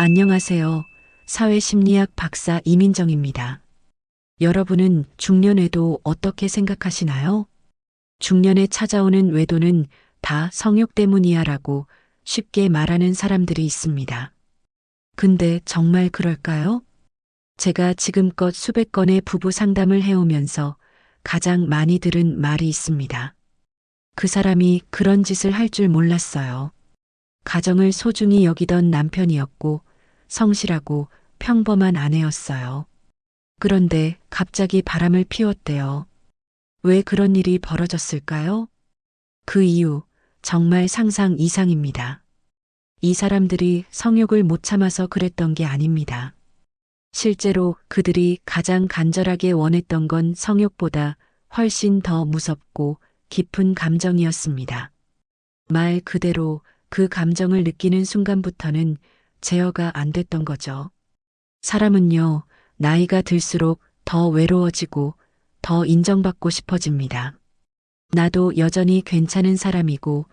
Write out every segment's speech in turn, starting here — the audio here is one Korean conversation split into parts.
안녕하세요. 사회심리학 박사 이민정입니다. 여러분은 중년외도 어떻게 생각하시나요? 중년에 찾아오는 외도는 다 성욕 때문이야 라고 쉽게 말하는 사람들이 있습니다. 근데 정말 그럴까요? 제가 지금껏 수백 건의 부부 상담을 해오면서 가장 많이 들은 말이 있습니다. 그 사람이 그런 짓을 할 줄 몰랐어요. 가정을 소중히 여기던 남편이었고 성실하고 평범한 아내였어요. 그런데 갑자기 바람을 피웠대요. 왜 그런 일이 벌어졌을까요? 그 이유 정말 상상 이상입니다. 이 사람들이 성욕을 못 참아서 그랬던 게 아닙니다. 실제로 그들이 가장 간절하게 원했던 건 성욕보다 훨씬 더 무섭고 깊은 감정이었습니다. 말 그대로 그 감정을 느끼는 순간부터는 제어가 안 됐던 거죠. 사람은요, 나이가 들수록 더 외로워지고 더 인정받고 싶어집니다. 나도 여전히 괜찮은 사람이고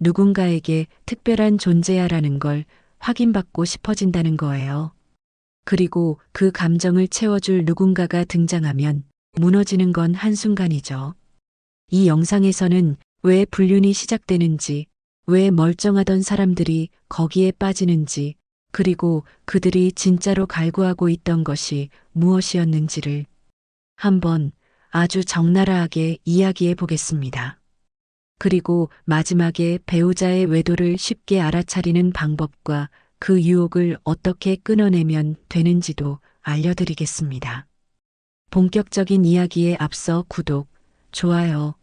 누군가에게 특별한 존재야라는 걸 확인받고 싶어진다는 거예요. 그리고 그 감정을 채워줄 누군가가 등장하면 무너지는 건 한순간이죠. 이 영상에서는 왜 불륜이 시작되는지, 왜 멀쩡하던 사람들이 거기에 빠지는지, 그리고 그들이 진짜로 갈구하고 있던 것이 무엇이었는지를 한번 아주 적나라하게 이야기해 보겠습니다. 그리고 마지막에 배우자의 외도를 쉽게 알아차리는 방법과 그 유혹을 어떻게 끊어내면 되는지도 알려드리겠습니다. 본격적인 이야기에 앞서 구독, 좋아요,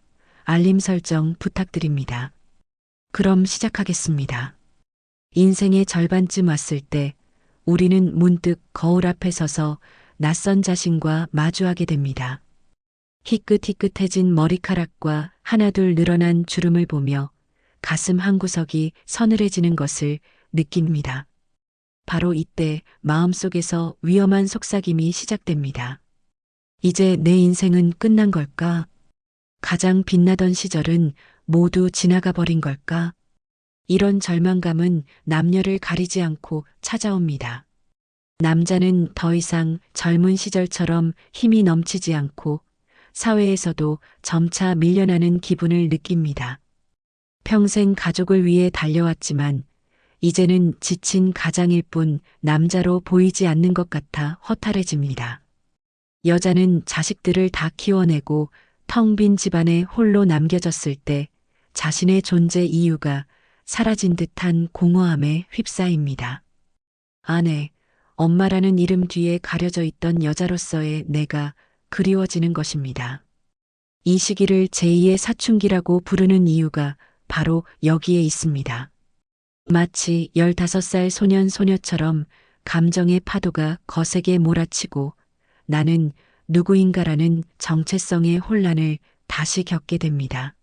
알림 설정 부탁드립니다. 그럼 시작하겠습니다. 인생의 절반쯤 왔을 때 우리는 문득 거울 앞에 서서 낯선 자신과 마주하게 됩니다. 희끗희끗해진 머리카락과 하나둘 늘어난 주름을 보며 가슴 한구석이 서늘해지는 것을 느낍니다. 바로 이때 마음속에서 위험한 속삭임이 시작됩니다. 이제 내 인생은 끝난 걸까? 가장 빛나던 시절은 모두 지나가 버린 걸까? 이런 절망감은 남녀를 가리지 않고 찾아옵니다. 남자는 더 이상 젊은 시절처럼 힘이 넘치지 않고 사회에서도 점차 밀려나는 기분을 느낍니다. 평생 가족을 위해 달려왔지만 이제는 지친 가장일 뿐 남자로 보이지 않는 것 같아 허탈해집니다. 여자는 자식들을 다 키워내고 텅 빈 집안에 홀로 남겨졌을 때 자신의 존재 이유가 사라진 듯한 공허함에 휩싸입니다. 아내, 엄마라는 이름 뒤에 가려져 있던 여자로서의 내가 그리워지는 것입니다. 이 시기를 제2의 사춘기라고 부르는 이유가 바로 여기에 있습니다. 마치 15살 소년 소녀처럼 감정의 파도가 거세게 몰아치고 나는 누구인가라는 정체성의 혼란을 다시 겪게 됩니다.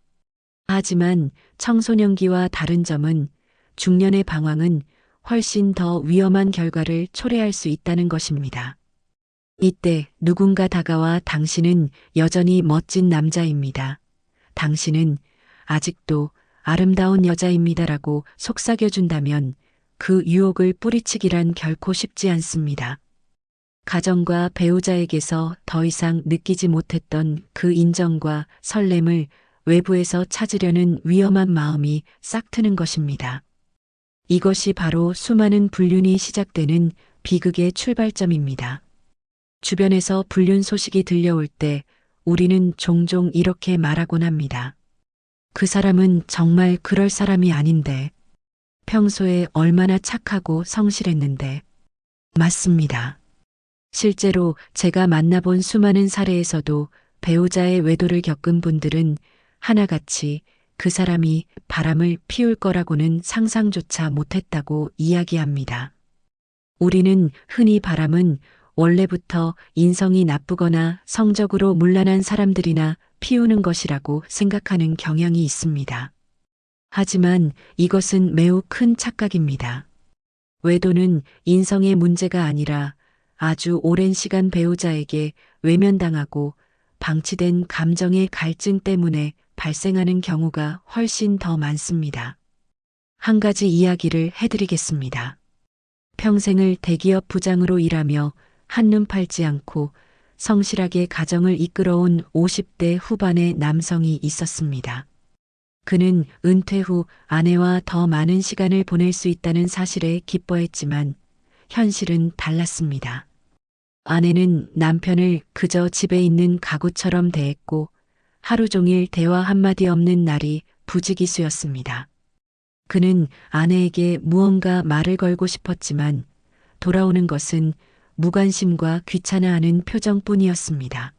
하지만 청소년기와 다른 점은 중년의 방황은 훨씬 더 위험한 결과를 초래할 수 있다는 것입니다. 이때 누군가 다가와 당신은 여전히 멋진 남자입니다. 당신은 아직도 아름다운 여자입니다라고 속삭여준다면 그 유혹을 뿌리치기란 결코 쉽지 않습니다. 가정과 배우자에게서 더 이상 느끼지 못했던 그 인정과 설렘을 외부에서 찾으려는 위험한 마음이 싹 트는 것입니다. 이것이 바로 수많은 불륜이 시작되는 비극의 출발점입니다. 주변에서 불륜 소식이 들려올 때 우리는 종종 이렇게 말하곤 합니다. 그 사람은 정말 그럴 사람이 아닌데, 평소에 얼마나 착하고 성실했는데. 맞습니다. 실제로 제가 만나본 수많은 사례에서도 배우자의 외도를 겪은 분들은 하나같이 그 사람이 바람을 피울 거라고는 상상조차 못했다고 이야기합니다. 우리는 흔히 바람은 원래부터 인성이 나쁘거나 성적으로 문란한 사람들이나 피우는 것이라고 생각하는 경향이 있습니다. 하지만 이것은 매우 큰 착각입니다. 외도는 인성의 문제가 아니라 아주 오랜 시간 배우자에게 외면당하고 방치된 감정의 갈증 때문에 발생하는 경우가 훨씬 더 많습니다. 한 가지 이야기를 해드리겠습니다. 평생을 대기업 부장으로 일하며 한눈 팔지 않고 성실하게 가정을 이끌어온 50대 후반의 남성이 있었습니다. 그는 은퇴 후 아내와 더 많은 시간을 보낼 수 있다는 사실에 기뻐했지만 현실은 달랐습니다. 아내는 남편을 그저 집에 있는 가구처럼 대했고 하루 종일 대화 한마디 없는 날이 부지기수였습니다. 그는 아내에게 무언가 말을 걸고 싶었지만 돌아오는 것은 무관심과 귀찮아하는 표정뿐이었습니다.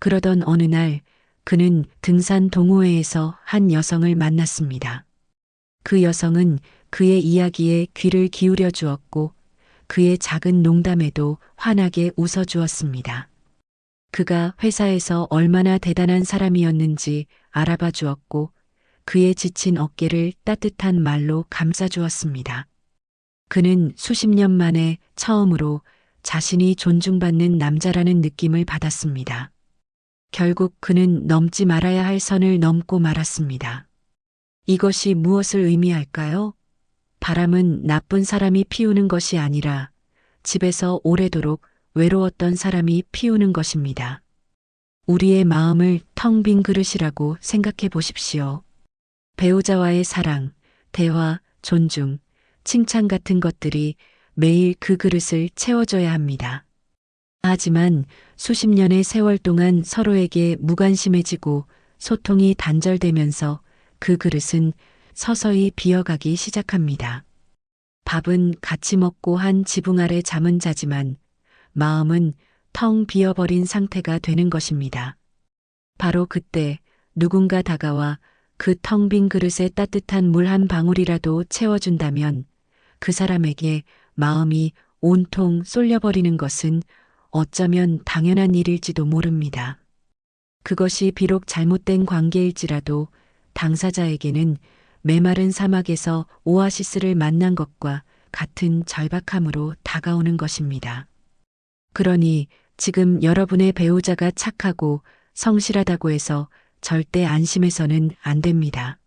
그러던 어느 날 그는 등산 동호회에서 한 여성을 만났습니다. 그 여성은 그의 이야기에 귀를 기울여 주었고 그의 작은 농담에도 환하게 웃어 주었습니다. 그가 회사에서 얼마나 대단한 사람이었는지 알아봐 주었고 그의 지친 어깨를 따뜻한 말로 감싸 주었습니다. 그는 수십 년 만에 처음으로 자신이 존중받는 남자라는 느낌을 받았습니다. 결국 그는 넘지 말아야 할 선을 넘고 말았습니다. 이것이 무엇을 의미할까요? 바람은 나쁜 사람이 피우는 것이 아니라 집에서 오래도록 외로웠던 사람이 피우는 것입니다. 우리의 마음을 텅 빈 그릇이라고 생각해 보십시오. 배우자와의 사랑, 대화, 존중, 칭찬 같은 것들이 매일 그 그릇을 채워줘야 합니다. 하지만 수십 년의 세월 동안 서로에게 무관심해지고 소통이 단절되면서 그 그릇은 서서히 비어가기 시작합니다. 밥은 같이 먹고 한 지붕 아래 잠은 자지만 마음은 텅 비어버린 상태가 되는 것입니다. 바로 그때 누군가 다가와 그 텅 빈 그릇에 따뜻한 물 한 방울이라도 채워준다면 그 사람에게 마음이 온통 쏠려버리는 것은 어쩌면 당연한 일일지도 모릅니다. 그것이 비록 잘못된 관계일지라도 당사자에게는 메마른 사막에서 오아시스를 만난 것과 같은 절박함으로 다가오는 것입니다. 그러니 지금 여러분의 배우자가 착하고 성실하다고 해서 절대 안심해서는 안 됩니다.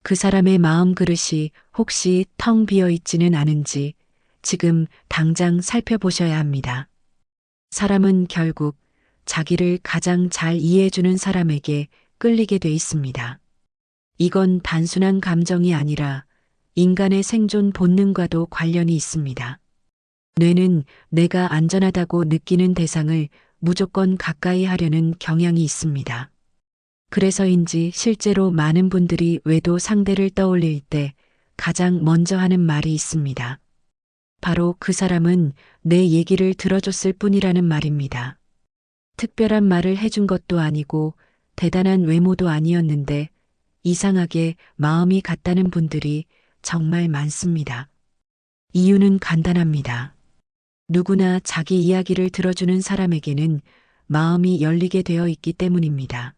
그 사람의 마음 그릇이 혹시 텅 비어 있지는 않은지 지금 당장 살펴보셔야 합니다. 사람은 결국 자기를 가장 잘 이해해주는 사람에게 끌리게 돼 있습니다. 이건 단순한 감정이 아니라 인간의 생존 본능과도 관련이 있습니다. 뇌는 내가 안전하다고 느끼는 대상을 무조건 가까이 하려는 경향이 있습니다. 그래서인지 실제로 많은 분들이 외도 상대를 떠올릴 때 가장 먼저 하는 말이 있습니다. 바로 그 사람은 내 얘기를 들어줬을 뿐이라는 말입니다. 특별한 말을 해준 것도 아니고 대단한 외모도 아니었는데 이상하게 마음이 같다는 분들이 정말 많습니다. 이유는 간단합니다. 누구나 자기 이야기를 들어주는 사람에게는 마음이 열리게 되어 있기 때문입니다.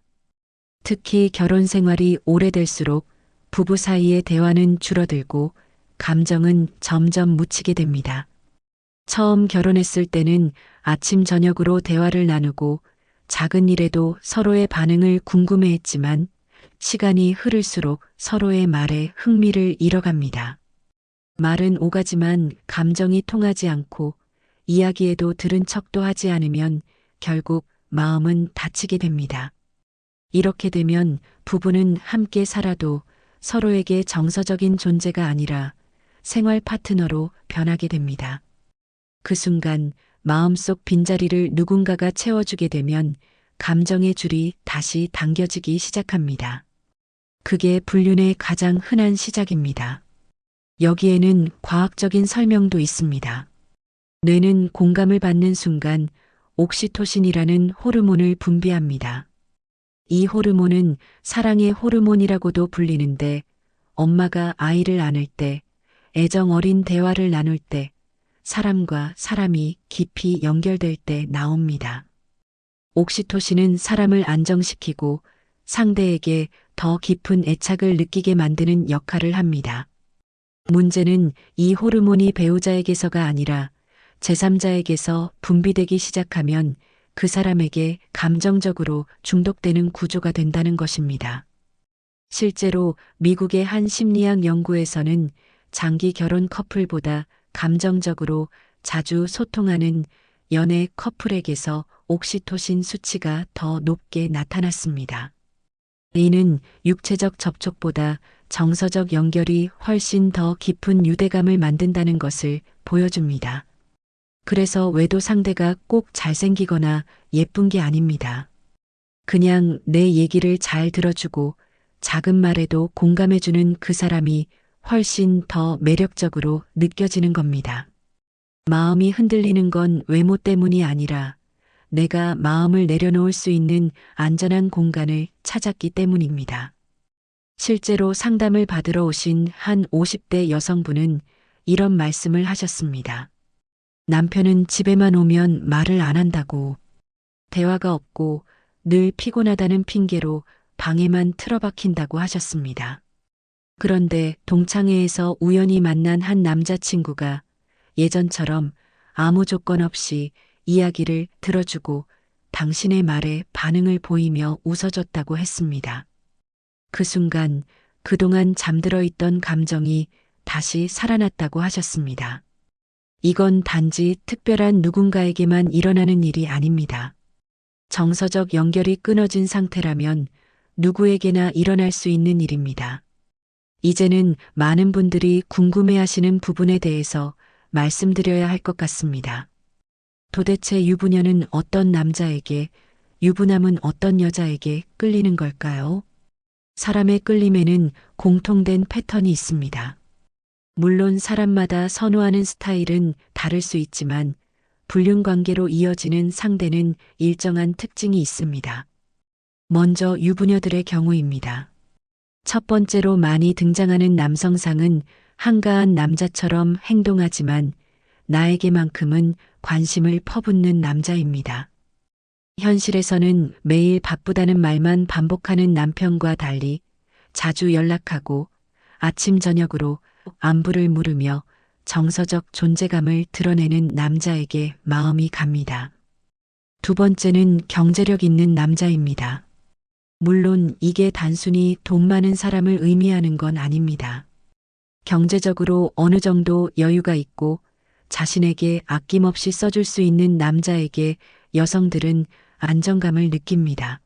특히 결혼 생활이 오래될수록 부부 사이의 대화는 줄어들고 감정은 점점 묻히게 됩니다. 처음 결혼했을 때는 아침 저녁으로 대화를 나누고 작은 일에도 서로의 반응을 궁금해했지만 시간이 흐를수록 서로의 말에 흥미를 잃어갑니다. 말은 오가지만 감정이 통하지 않고 이야기에도 들은 척도 하지 않으면 결국 마음은 다치게 됩니다. 이렇게 되면 부부는 함께 살아도 서로에게 정서적인 존재가 아니라 생활 파트너로 변하게 됩니다. 그 순간 마음속 빈자리를 누군가가 채워주게 되면 감정의 줄이 다시 당겨지기 시작합니다. 그게 불륜의 가장 흔한 시작입니다. 여기에는 과학적인 설명도 있습니다. 뇌는 공감을 받는 순간 옥시토신이라는 호르몬을 분비합니다. 이 호르몬은 사랑의 호르몬이라고도 불리는데 엄마가 아이를 안을 때, 애정 어린 대화를 나눌 때, 사람과 사람이 깊이 연결될 때 나옵니다. 옥시토신은 사람을 안정시키고 상대에게 더 깊은 애착을 느끼게 만드는 역할을 합니다. 문제는 이 호르몬이 배우자에게서가 아니라 제3자에게서 분비되기 시작하면 그 사람에게 감정적으로 중독되는 구조가 된다는 것입니다. 실제로 미국의 한 심리학 연구에서는 장기 결혼 커플보다 감정적으로 자주 소통하는 연애 커플에게서 옥시토신 수치가 더 높게 나타났습니다. 이는 육체적 접촉보다 정서적 연결이 훨씬 더 깊은 유대감을 만든다는 것을 보여줍니다. 그래서 외도 상대가 꼭 잘생기거나 예쁜 게 아닙니다. 그냥 내 얘기를 잘 들어주고 작은 말에도 공감해주는 그 사람이 훨씬 더 매력적으로 느껴지는 겁니다. 마음이 흔들리는 건 외모 때문이 아니라 내가 마음을 내려놓을 수 있는 안전한 공간을 찾았기 때문입니다. 실제로 상담을 받으러 오신 한 50대 여성분은 이런 말씀을 하셨습니다. 남편은 집에만 오면 말을 안 한다고, 대화가 없고 늘 피곤하다는 핑계로 방에만 틀어박힌다고 하셨습니다. 그런데 동창회에서 우연히 만난 한 남자친구가 예전처럼 아무 조건 없이 이야기를 들어주고 당신의 말에 반응을 보이며 웃어줬다고 했습니다. 그 순간 그동안 잠들어 있던 감정이 다시 살아났다고 하셨습니다. 이건 단지 특별한 누군가에게만 일어나는 일이 아닙니다. 정서적 연결이 끊어진 상태라면 누구에게나 일어날 수 있는 일입니다. 이제는 많은 분들이 궁금해하시는 부분에 대해서 말씀드려야 할 것 같습니다. 도대체 유부녀는 어떤 남자에게, 유부남은 어떤 여자에게 끌리는 걸까요? 사람의 끌림에는 공통된 패턴이 있습니다. 물론 사람마다 선호하는 스타일은 다를 수 있지만 불륜 관계로 이어지는 상대는 일정한 특징이 있습니다. 먼저 유부녀들의 경우입니다. 첫 번째로 많이 등장하는 남성상은 한가한 남자처럼 행동하지만 나에게만큼은 관심을 퍼붓는 남자입니다. 현실에서는 매일 바쁘다는 말만 반복하는 남편과 달리 자주 연락하고 아침 저녁으로 안부를 물으며 정서적 존재감을 드러내는 남자에게 마음이 갑니다. 두 번째는 경제력 있는 남자입니다. 물론 이게 단순히 돈 많은 사람을 의미하는 건 아닙니다. 경제적으로 어느 정도 여유가 있고 자신에게 아낌없이 써줄 수 있는 남자에게 여성들은 안정감을 느낍니다.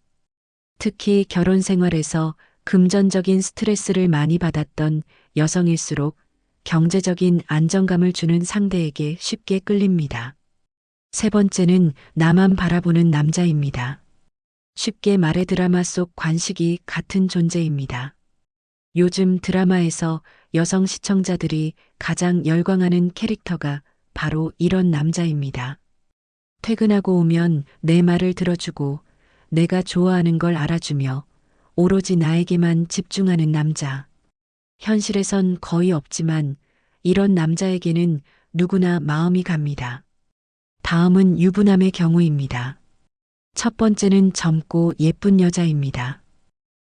특히 결혼 생활에서 금전적인 스트레스를 많이 받았던 여성일수록 경제적인 안정감을 주는 상대에게 쉽게 끌립니다. 세 번째는 나만 바라보는 남자입니다. 쉽게 말해 드라마 속 관식이 같은 존재입니다. 요즘 드라마에서 여성 시청자들이 가장 열광하는 캐릭터가 바로 이런 남자입니다. 퇴근하고 오면 내 말을 들어주고 내가 좋아하는 걸 알아주며 오로지 나에게만 집중하는 남자. 현실에선 거의 없지만 이런 남자에게는 누구나 마음이 갑니다. 다음은 유부남의 경우입니다. 첫 번째는 젊고 예쁜 여자입니다.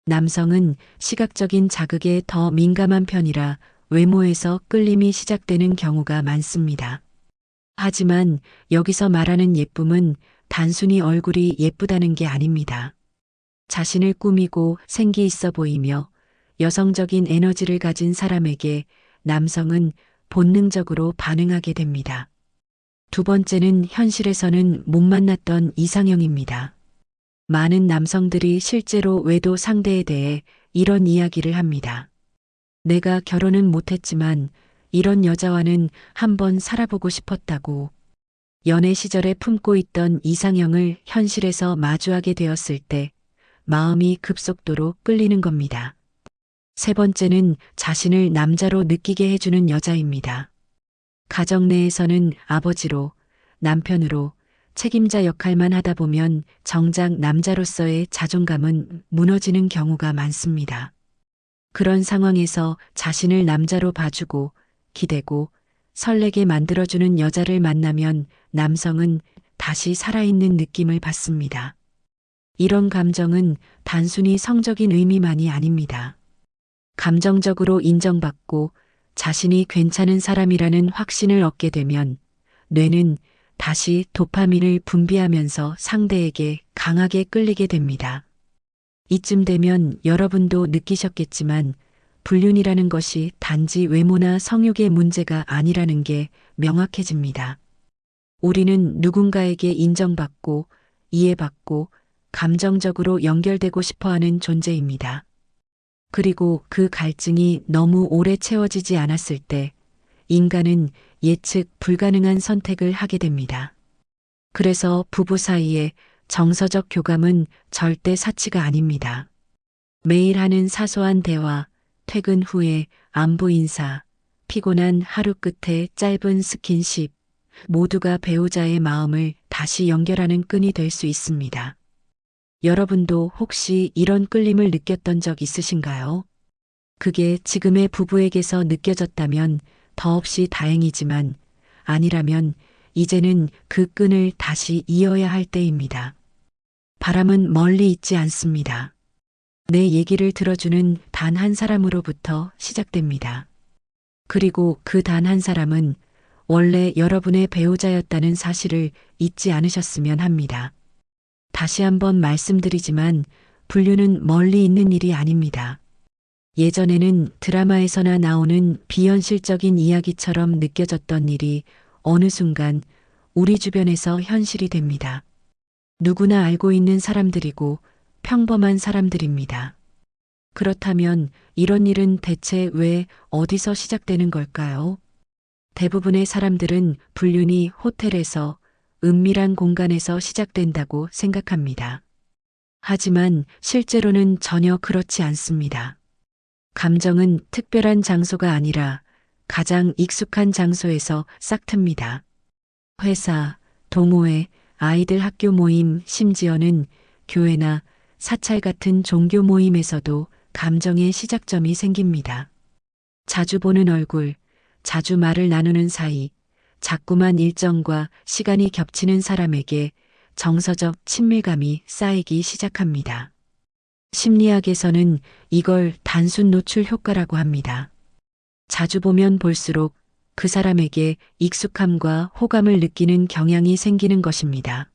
남성은 시각적인 자극에 더 민감한 편이라 외모에서 끌림이 시작되는 경우가 많습니다. 하지만 여기서 말하는 예쁨은 단순히 얼굴이 예쁘다는 게 아닙니다. 자신을 꾸미고 생기 있어 보이며 여성적인 에너지를 가진 사람에게 남성은 본능적으로 반응하게 됩니다. 두 번째는 현실에서는 못 만났던 이상형입니다. 많은 남성들이 실제로 외도 상대에 대해 이런 이야기를 합니다. 내가 결혼은 못했지만 이런 여자와는 한번 살아보고 싶었다고. 연애 시절에 품고 있던 이상형을 현실에서 마주하게 되었을 때 마음이 급속도로 끌리는 겁니다. 세 번째는 자신을 남자로 느끼게 해주는 여자입니다. 가정 내에서는 아버지로, 남편으로 책임자 역할만 하다 보면 정작 남자로서의 자존감은 무너지는 경우가 많습니다. 그런 상황에서 자신을 남자로 봐주고 기대고 설레게 만들어주는 여자를 만나면 남성은 다시 살아있는 느낌을 받습니다. 이런 감정은 단순히 성적인 의미만이 아닙니다. 감정적으로 인정받고 자신이 괜찮은 사람이라는 확신을 얻게 되면 뇌는 다시 도파민을 분비하면서 상대에게 강하게 끌리게 됩니다. 이쯤 되면 여러분도 느끼셨겠지만 불륜이라는 것이 단지 외모나 성욕의 문제가 아니라는 게 명확해집니다. 우리는 누군가에게 인정받고 이해받고 감정적으로 연결되고 싶어 하는 존재입니다. 그리고 그 갈증이 너무 오래 채워지지 않았을 때 인간은 예측 불가능한 선택을 하게 됩니다. 그래서 부부 사이에 정서적 교감은 절대 사치가 아닙니다. 매일 하는 사소한 대화, 퇴근 후에 안부 인사, 피곤한 하루 끝에 짧은 스킨십, 모두가 배우자의 마음을 다시 연결하는 끈이 될 수 있습니다. 여러분도 혹시 이런 끌림을 느꼈던 적 있으신가요? 그게 지금의 부부에게서 느껴졌다면 더없이 다행이지만 아니라면 이제는 그 끈을 다시 이어야 할 때입니다. 바람은 멀리 있지 않습니다. 내 얘기를 들어주는 단 한 사람으로부터 시작됩니다. 그리고 그 단 한 사람은 원래 여러분의 배우자였다는 사실을 잊지 않으셨으면 합니다. 다시 한번 말씀드리지만 불륜은 멀리 있는 일이 아닙니다. 예전에는 드라마에서나 나오는 비현실적인 이야기처럼 느껴졌던 일이 어느 순간 우리 주변에서 현실이 됩니다. 누구나 알고 있는 사람들이고 평범한 사람들입니다. 그렇다면 이런 일은 대체 왜 어디서 시작되는 걸까요? 대부분의 사람들은 불륜이 호텔에서 은밀한 공간에서 시작된다고 생각합니다. 하지만 실제로는 전혀 그렇지 않습니다. 감정은 특별한 장소가 아니라 가장 익숙한 장소에서 싹틉니다. 회사, 동호회, 아이들 학교 모임, 심지어는 교회나 사찰 같은 종교 모임에서도 감정의 시작점이 생깁니다. 자주 보는 얼굴, 자주 말을 나누는 사이, 자꾸만 일정과 시간이 겹치는 사람에게 정서적 친밀감이 쌓이기 시작합니다. 심리학에서는 이걸 단순 노출 효과라고 합니다. 자주 보면 볼수록 그 사람에게 익숙함과 호감을 느끼는 경향이 생기는 것입니다.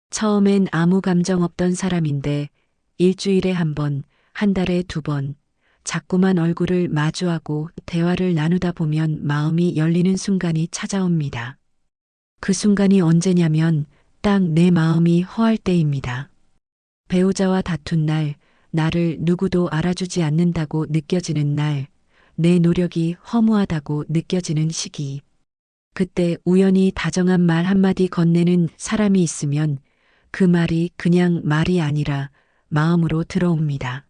처음엔 아무 감정 없던 사람인데 일주일에 한 번, 한 달에 두 번, 자꾸만 얼굴을 마주하고 대화를 나누다 보면 마음이 열리는 순간이 찾아옵니다. 그 순간이 언제냐면 딱 내 마음이 허할 때입니다. 배우자와 다툰 날, 나를 누구도 알아주지 않는다고 느껴지는 날, 내 노력이 허무하다고 느껴지는 시기. 그때 우연히 다정한 말 한마디 건네는 사람이 있으면 그 말이 그냥 말이 아니라 마음으로 들어옵니다.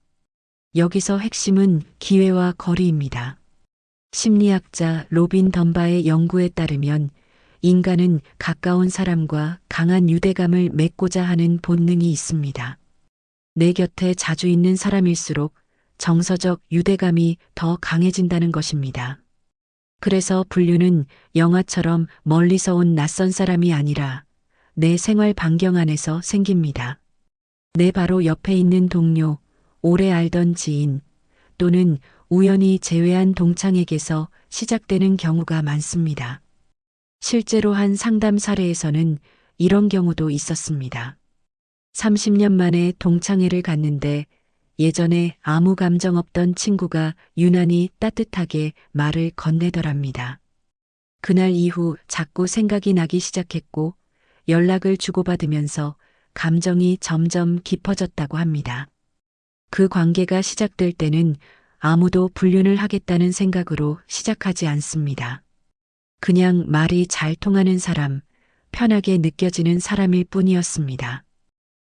여기서 핵심은 기회와 거리입니다. 심리학자 로빈 덤바의 연구에 따르면 인간은 가까운 사람과 강한 유대감을 맺고자 하는 본능이 있습니다. 내 곁에 자주 있는 사람일수록 정서적 유대감이 더 강해진다는 것입니다. 그래서 불륜은 영화처럼 멀리서 온 낯선 사람이 아니라 내 생활 반경 안에서 생깁니다. 내 바로 옆에 있는 동료, 오래 알던 지인, 또는 우연히 제외한 동창에게서 시작되는 경우가 많습니다. 실제로 한 상담 사례에서는 이런 경우도 있었습니다. 30년 만에 동창회를 갔는데 예전에 아무 감정 없던 친구가 유난히 따뜻하게 말을 건네더랍니다. 그날 이후 자꾸 생각이 나기 시작했고 연락을 주고받으면서 감정이 점점 깊어졌다고 합니다. 그 관계가 시작될 때는 아무도 불륜을 하겠다는 생각으로 시작하지 않습니다. 그냥 말이 잘 통하는 사람, 편하게 느껴지는 사람일 뿐이었습니다.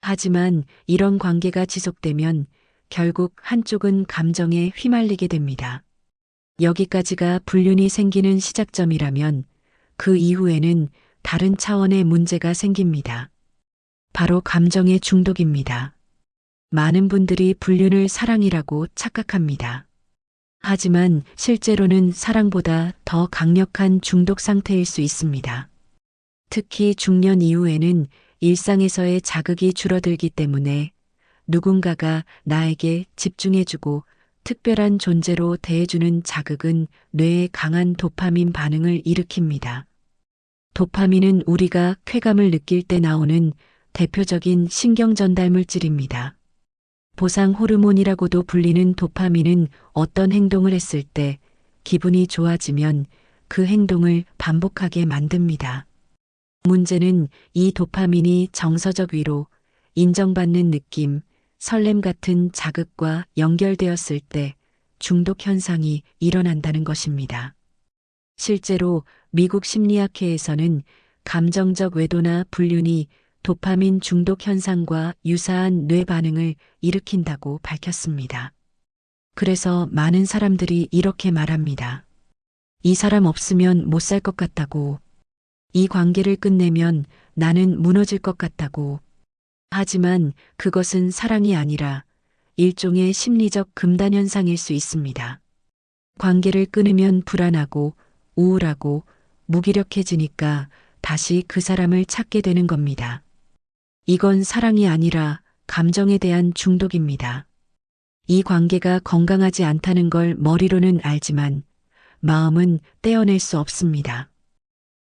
하지만 이런 관계가 지속되면 결국 한쪽은 감정에 휘말리게 됩니다. 여기까지가 불륜이 생기는 시작점이라면 그 이후에는 다른 차원의 문제가 생깁니다. 바로 감정의 중독입니다. 많은 분들이 불륜을 사랑이라고 착각합니다. 하지만 실제로는 사랑보다 더 강력한 중독 상태일 수 있습니다. 특히 중년 이후에는 일상에서의 자극이 줄어들기 때문에 누군가가 나에게 집중해주고 특별한 존재로 대해주는 자극은 뇌에 강한 도파민 반응을 일으킵니다. 도파민은 우리가 쾌감을 느낄 때 나오는 대표적인 신경 전달 물질입니다. 보상 호르몬이라고도 불리는 도파민은 어떤 행동을 했을 때 기분이 좋아지면 그 행동을 반복하게 만듭니다. 문제는 이 도파민이 정서적 위로, 인정받는 느낌, 설렘 같은 자극과 연결되었을 때 중독 현상이 일어난다는 것입니다. 실제로 미국 심리학회에서는 감정적 외도나 불륜이 도파민 중독 현상과 유사한 뇌 반응을 일으킨다고 밝혔습니다. 그래서 많은 사람들이 이렇게 말합니다. 이 사람 없으면 못 살 것 같다고. 이 관계를 끝내면 나는 무너질 것 같다고. 하지만 그것은 사랑이 아니라 일종의 심리적 금단 현상일 수 있습니다. 관계를 끊으면 불안하고 우울하고 무기력해지니까 다시 그 사람을 찾게 되는 겁니다. 이건 사랑이 아니라 감정에 대한 중독입니다. 이 관계가 건강하지 않다는 걸 머리로는 알지만 마음은 떼어낼 수 없습니다.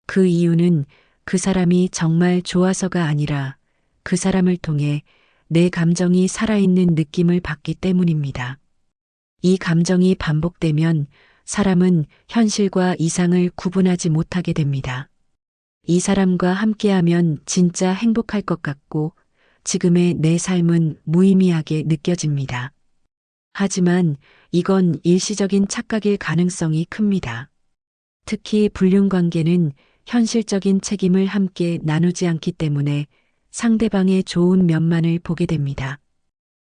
그 이유는 그 사람이 정말 좋아서가 아니라 그 사람을 통해 내 감정이 살아있는 느낌을 받기 때문입니다. 이 감정이 반복되면 사람은 현실과 이상을 구분하지 못하게 됩니다. 이 사람과 함께하면 진짜 행복할 것 같고 지금의 내 삶은 무의미하게 느껴집니다. 하지만 이건 일시적인 착각일 가능성이 큽니다. 특히 불륜 관계는 현실적인 책임을 함께 나누지 않기 때문에 상대방의 좋은 면만을 보게 됩니다.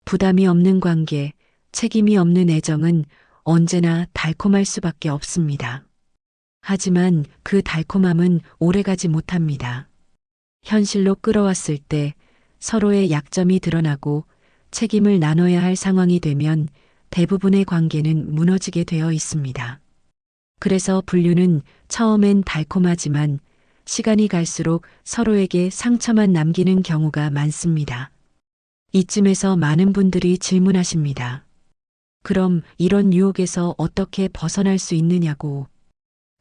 부담이 없는 관계, 책임이 없는 애정은 언제나 달콤할 수밖에 없습니다. 하지만 그 달콤함은 오래가지 못합니다. 현실로 끌어왔을 때 서로의 약점이 드러나고 책임을 나눠야 할 상황이 되면 대부분의 관계는 무너지게 되어 있습니다. 그래서 불륜은 처음엔 달콤하지만 시간이 갈수록 서로에게 상처만 남기는 경우가 많습니다. 이쯤에서 많은 분들이 질문하십니다. 그럼 이런 유혹에서 어떻게 벗어날 수 있느냐고.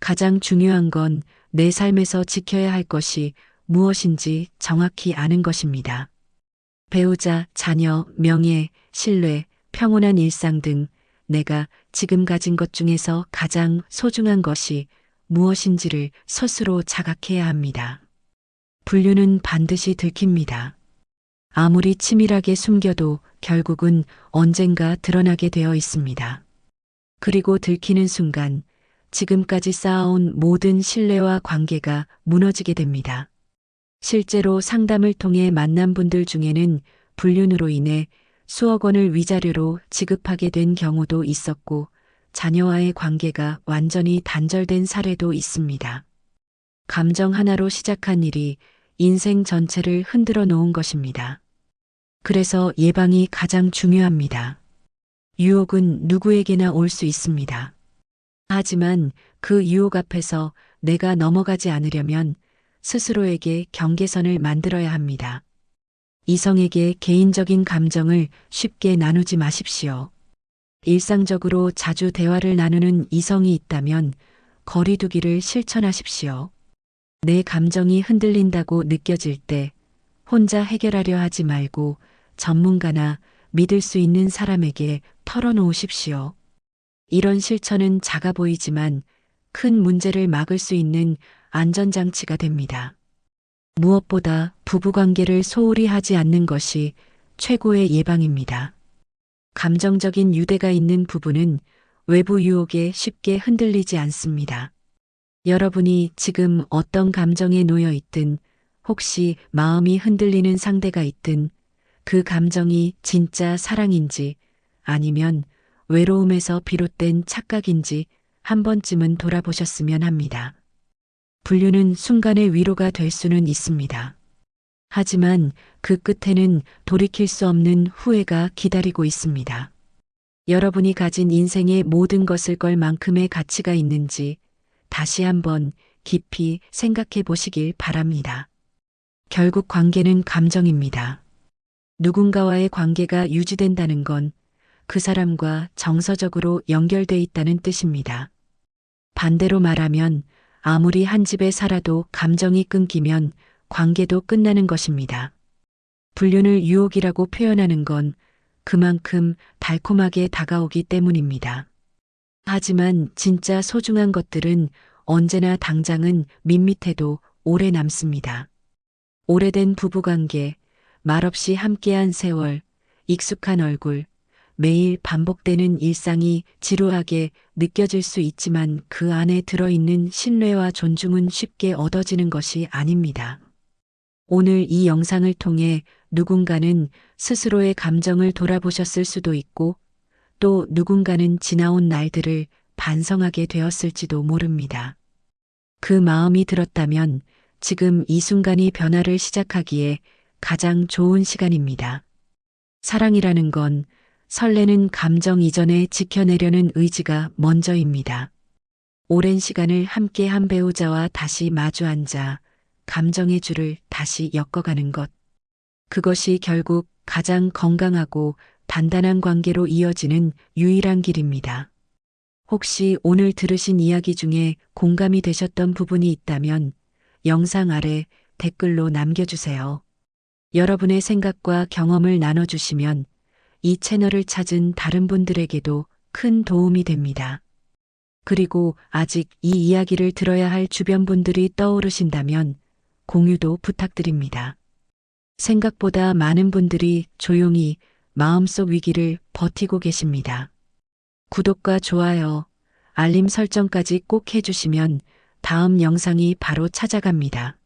가장 중요한 건 내 삶에서 지켜야 할 것이 무엇인지 정확히 아는 것입니다. 배우자, 자녀, 명예, 신뢰, 평온한 일상 등 내가 지금 가진 것 중에서 가장 소중한 것이 무엇인지를 스스로 자각해야 합니다. 불륜은 반드시 들킵니다. 아무리 치밀하게 숨겨도 결국은 언젠가 드러나게 되어 있습니다. 그리고 들키는 순간 지금까지 쌓아온 모든 신뢰와 관계가 무너지게 됩니다. 실제로 상담을 통해 만난 분들 중에는 불륜으로 인해 수억 원을 위자료로 지급하게 된 경우도 있었고 자녀와의 관계가 완전히 단절된 사례도 있습니다. 감정 하나로 시작한 일이 인생 전체를 흔들어 놓은 것입니다. 그래서 예방이 가장 중요합니다. 유혹은 누구에게나 올 수 있습니다. 하지만 그 유혹 앞에서 내가 넘어가지 않으려면 스스로에게 경계선을 만들어야 합니다. 이성에게 개인적인 감정을 쉽게 나누지 마십시오. 일상적으로 자주 대화를 나누는 이성이 있다면 거리두기를 실천하십시오. 내 감정이 흔들린다고 느껴질 때 혼자 해결하려 하지 말고 전문가나 믿을 수 있는 사람에게 털어놓으십시오. 이런 실천은 작아 보이지만 큰 문제를 막을 수 있는 안전장치가 됩니다. 무엇보다 부부관계를 소홀히 하지 않는 것이 최고의 예방입니다. 감정적인 유대가 있는 부부는 외부 유혹에 쉽게 흔들리지 않습니다. 여러분이 지금 어떤 감정에 놓여 있든 혹시 마음이 흔들리는 상대가 있든 그 감정이 진짜 사랑인지 아니면 외로움에서 비롯된 착각인지 한 번쯤은 돌아보셨으면 합니다. 불륜은 순간의 위로가 될 수는 있습니다. 하지만 그 끝에는 돌이킬 수 없는 후회가 기다리고 있습니다. 여러분이 가진 인생의 모든 것을 걸 만큼의 가치가 있는지 다시 한번 깊이 생각해 보시길 바랍니다. 결국 관계는 감정입니다. 누군가와의 관계가 유지된다는 건 그 사람과 정서적으로 연결돼 있다는 뜻입니다. 반대로 말하면 아무리 한 집에 살아도 감정이 끊기면 관계도 끝나는 것입니다. 불륜을 유혹이라고 표현하는 건 그만큼 달콤하게 다가오기 때문입니다. 하지만 진짜 소중한 것들은 언제나 당장은 밋밋해도 오래 남습니다. 오래된 부부관계, 말없이 함께한 세월, 익숙한 얼굴, 매일 반복되는 일상이 지루하게 느껴질 수 있지만 그 안에 들어있는 신뢰와 존중은 쉽게 얻어지는 것이 아닙니다. 오늘 이 영상을 통해 누군가는 스스로의 감정을 돌아보셨을 수도 있고 또 누군가는 지나온 날들을 반성하게 되었을지도 모릅니다. 그 마음이 들었다면 지금 이 순간이 변화를 시작하기에 가장 좋은 시간입니다. 사랑이라는 건 설레는 감정 이전에 지켜내려는 의지가 먼저입니다. 오랜 시간을 함께 한 배우자와 다시 마주 앉아 감정의 줄을 다시 엮어가는 것. 그것이 결국 가장 건강하고 단단한 관계로 이어지는 유일한 길입니다. 혹시 오늘 들으신 이야기 중에 공감이 되셨던 부분이 있다면 영상 아래 댓글로 남겨주세요. 여러분의 생각과 경험을 나눠주시면 이 채널을 찾은 다른 분들에게도 큰 도움이 됩니다. 그리고 아직 이 이야기를 들어야 할 주변 분들이 떠오르신다면 공유도 부탁드립니다. 생각보다 많은 분들이 조용히 마음속 위기를 버티고 계십니다. 구독과 좋아요, 알림 설정까지 꼭 해주시면 다음 영상이 바로 찾아갑니다.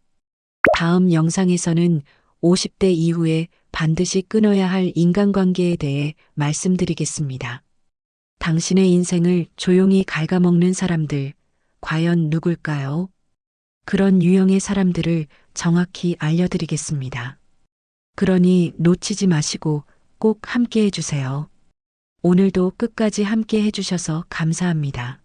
다음 영상에서는 50대 이후에 반드시 끊어야 할 인간관계에 대해 말씀드리겠습니다. 당신의 인생을 조용히 갉아먹는 사람들, 과연 누굴까요? 그런 유형의 사람들을 정확히 알려드리겠습니다. 그러니 놓치지 마시고 꼭 함께 해주세요. 오늘도 끝까지 함께 해주셔서 감사합니다.